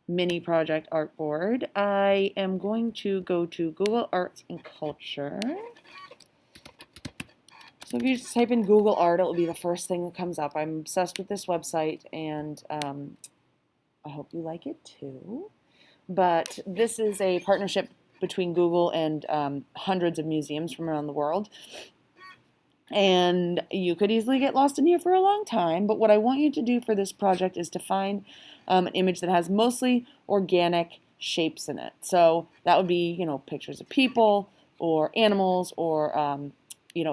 mini project artboard, I am going to go to Google Arts and Culture. So if you just type in Google Art, it'll be the first thing that comes up. I'm obsessed with this website, and I hope you like it too. But this is a partnership between Google and hundreds of museums from around the world. And you could easily get lost in here for a long time, but what I want you to do for this project is to find an image that has mostly organic shapes in it. So that would be, pictures of people or animals or,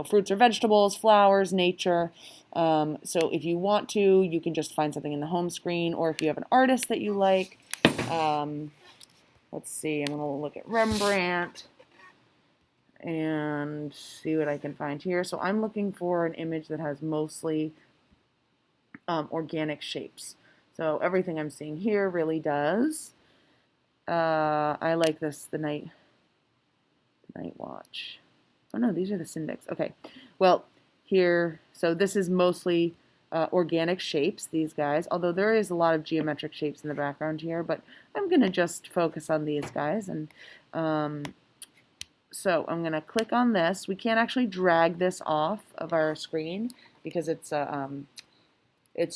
fruits or vegetables, flowers, nature. So if you want to, you can just find something in the home screen, or if you have an artist that you like, let's see, I'm going to look at Rembrandt and see what I can find here. So I'm looking for an image that has mostly organic shapes. So everything I'm seeing here really does. I like this, the night watch. Oh no, these are the Syndex. Okay, well here, so this is mostly organic shapes, these guys, although there is a lot of geometric shapes in the background here, but I'm going to just focus on these guys. And so I'm going to click on this. We can't actually drag this off of our screen because it's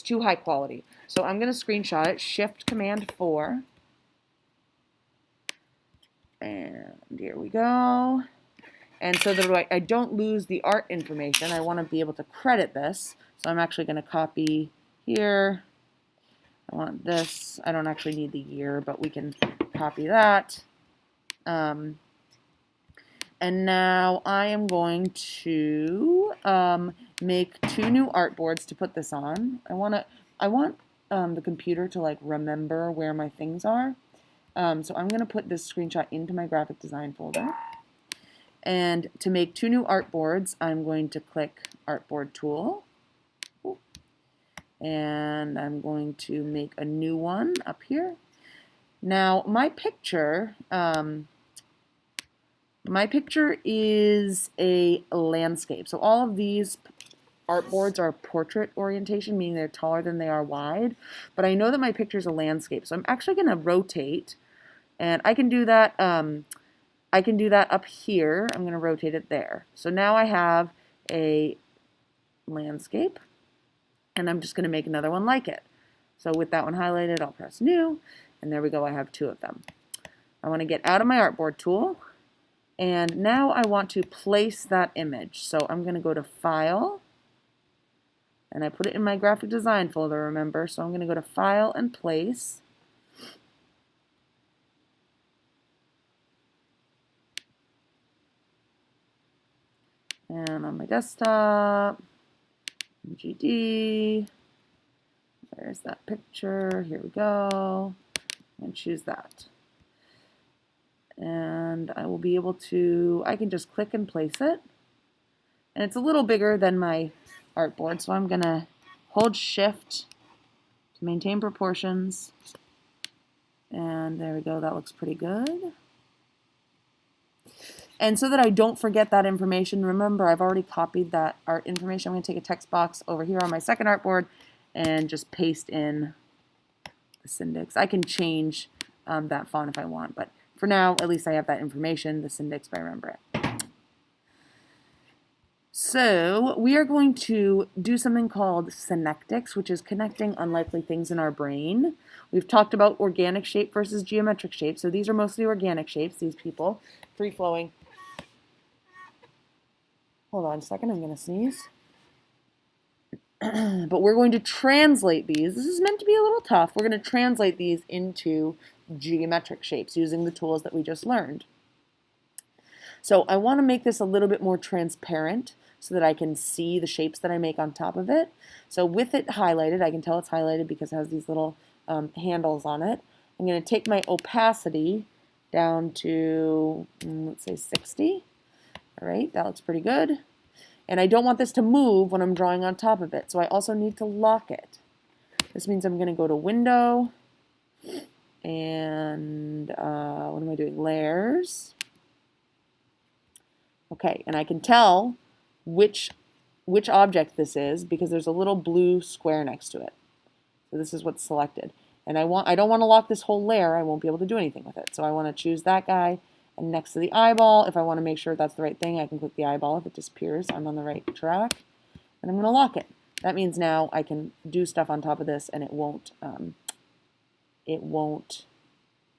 too high quality. So I'm going to screenshot it, Shift Command 4. And here we go. And so that I don't lose the art information, I want to be able to credit this. So I'm actually going to copy here. I want this. I don't actually need the year, but we can copy that. And now I am going to make 2 new artboards to put this on. I want the computer to like remember where my things are. So I'm going to put this screenshot into my graphic design folder. And to make 2 new artboards, I'm going to click Artboard Tool. And I'm going to make a new one up here. Now my picture is a landscape. So all of these artboards are portrait orientation, meaning they're taller than they are wide. But I know that my picture is a landscape, so I'm actually going to rotate, and I can do that. I can do that up here. I'm going to rotate it there. So now I have a landscape, and I'm just going to make another one like it. So with that one highlighted, I'll press New, and there we go. I have 2 of them. I want to get out of my artboard tool. And now I want to place that image. So I'm going to go to File, and I put it in my graphic design folder, remember. So I'm going to go to File and Place. And on my desktop, GD, there's that picture. Here we go. And choose that. And I will be able to, I can just click and place it. And it's a little bigger than my artboard, so I'm going to hold Shift to maintain proportions. And there we go, that looks pretty good. And so that I don't forget that information, remember I've already copied that art information. I'm going to take a text box over here on my second artboard and just paste in the Syndex. I can change that font if I want, but for now, at least I have that information, the Syndex by Rembrandt. So we are going to do something called synectics, which is connecting unlikely things in our brain. We've talked about organic shape versus geometric shape. So these are mostly organic shapes, these people, free-flowing. Hold on a second, I'm going to sneeze. But we're going to translate these. This is meant to be a little tough. We're going to translate these into geometric shapes using the tools that we just learned. So I want to make this a little bit more transparent so that I can see the shapes that I make on top of it. So with it highlighted, I can tell it's highlighted because it has these little handles on it. I'm going to take my opacity down to, let's say 60. All right, that looks pretty good. And I don't want this to move when I'm drawing on top of it, so I also need to lock it. This means I'm going to go to Window, and what am I doing? Layers. Okay, and I can tell which object this is because there's a little blue square next to it. So this is what's selected. And I don't want to lock this whole layer. I won't be able to do anything with it. So I want to choose that guy. And next to the eyeball, if I want to make sure that's the right thing, I can click the eyeball. If it disappears, I'm on the right track. And I'm going to lock it. That means now I can do stuff on top of this and it won't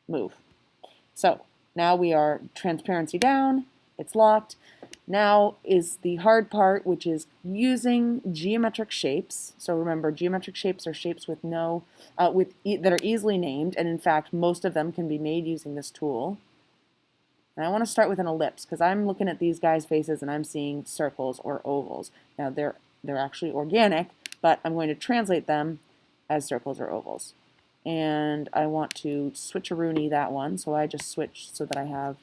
move. So now we are transparency down. It's locked. Now is the hard part, which is using geometric shapes. So remember, geometric shapes are shapes with that are easily named, and in fact, most of them can be made using this tool. And I want to start with an ellipse because I'm looking at these guys' faces and I'm seeing circles or ovals. Now they're actually organic, but I'm going to translate them as circles or ovals. And I want to switcheroonie that one, so I just switch so that I have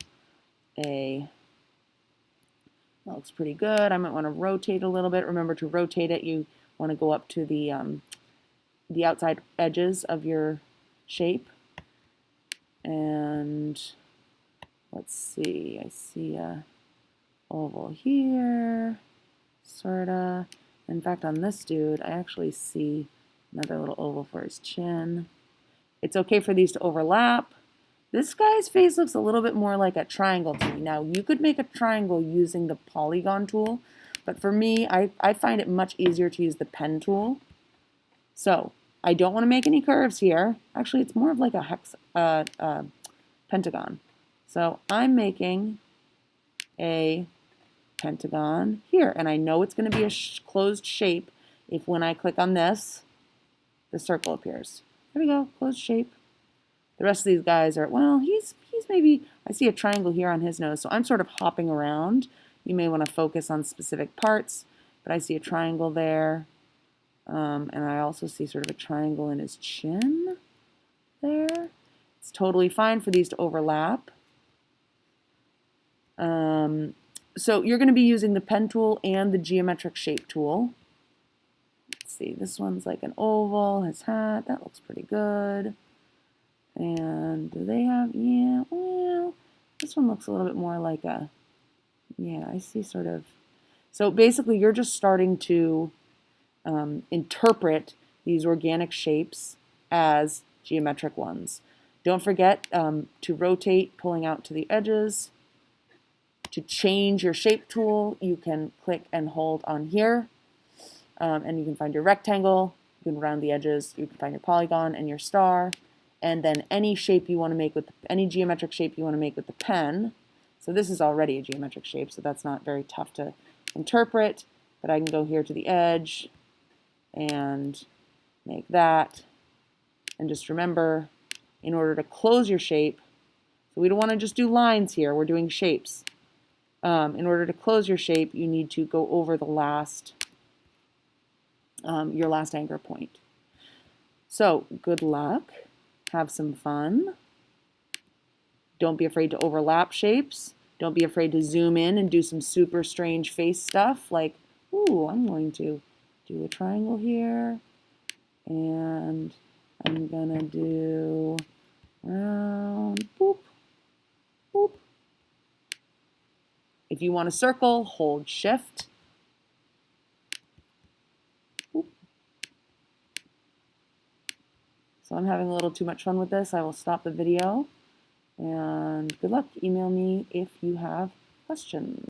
that looks pretty good. I might want to rotate a little bit. Remember, to rotate it, you want to go up to the outside edges of your shape. And let's see, I see a oval here, sorta. In fact, on this dude, I actually see another little oval for his chin. It's okay for these to overlap. This guy's face looks a little bit more like a triangle to me. Now, you could make a triangle using the polygon tool, but for me, I find it much easier to use the pen tool. So, I don't want to make any curves here. Actually, it's more of like a pentagon. So, I'm making a pentagon here, and I know it's going to be a closed shape if when I click on this, the circle appears. There we go, closed shape. The rest of these guys are, well, he's maybe, I see a triangle here on his nose, so I'm sort of hopping around. You may want to focus on specific parts, but I see a triangle there. And I also see sort of a triangle in his chin there. It's totally fine for these to overlap. So you're going to be using the pen tool and the geometric shape tool. Let's see, this one's like an oval, his hat, that looks pretty good. And do they have, yeah, well, this one looks a little bit more like a, yeah, I see sort of. So basically you're just starting to interpret these organic shapes as geometric ones. Don't forget to rotate, pulling out to the edges. To change your shape tool, you can click and hold on here, and you can find your rectangle, you can round the edges, you can find your polygon and your star, and then any shape you want to make with, any geometric shape you want to make with the pen. So this is already a geometric shape, so that's not very tough to interpret, but I can go here to the edge and make that. And just remember, in order to close your shape, so we don't want to just do lines here, we're doing shapes. In order to close your shape, you need to go over the last, your last anchor point. So good luck, have some fun. Don't be afraid to overlap shapes. Don't be afraid to zoom in and do some super strange face stuff like, ooh, I'm going to do a triangle here, and I'm gonna do round, boop, boop. If you want a circle, hold Shift. Boop. So I'm having a little too much fun with this. I will stop the video. And good luck. Email me if you have questions.